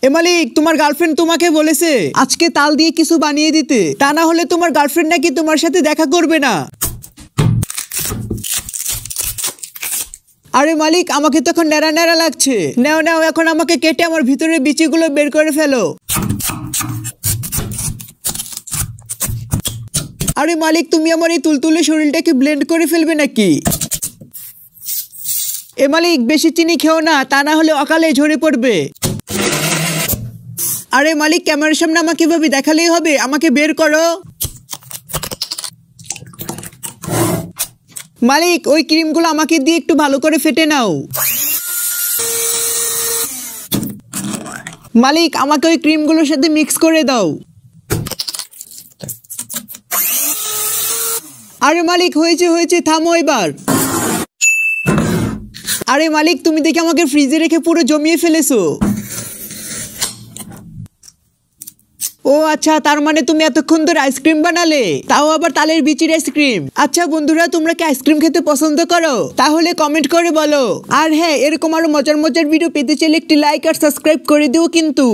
এ মালিক, তোমার গার্লফ্রেন্ড তোমাকে বলেছে আজকে তাল দিয়ে কিছু বানিয়ে দিতে, তা না হলে তোমার গার্লফ্রেন্ড নাকি তোমার সাথে দেখা করবে না। আরে মালিক, আমাকে তো এখন ন্যাড়া ন্যাড়া লাগছে। নাও নাও, এখন আমাকে কেটে আমার ভিতরে বিচিগুলো বের করে ফেলো। আরে মালিক, তুমি আমার এই তুলতুলে শরীরটাকে ব্লেন্ড করে ফেলবে নাকি? এ মালিক, বেশি চিনি খেও না, তা না হলে অকালে ঝরে পড়বে। আরে মালিক, ক্যামেরার সামনে আমাকে এভাবে দেখালেই হবে? আমাকে বের করো। মালিক, ওই ক্রিমগুলো আমাকে দিয়ে একটু ভালো করে ফেটে নাও। মালিক, আমাকে ওই ক্রিমগুলোর সাথে মিক্স করে দাও। আরে মালিক, হয়েছে হয়েছে, থামো এবার। আরে মালিক, তুমি দেখে আমাকে ফ্রিজে রেখে পুরো জমিয়ে ফেলেছো। ও আচ্ছা, তার মানে তুমি এতক্ষণ ধরে আইসক্রিম বানালে, তাও আবার তালের বিচির আইসক্রিম। আচ্ছা বন্ধুরা, তোমরা কি আইসক্রিম খেতে পছন্দ করো? তাহলে কমেন্ট করে বলো। আর হ্যাঁ, এরকম আরো মজার মজার ভিডিও পেতে চাইলে একটি লাইক আর সাবস্ক্রাইব করে দিও কিন্তু।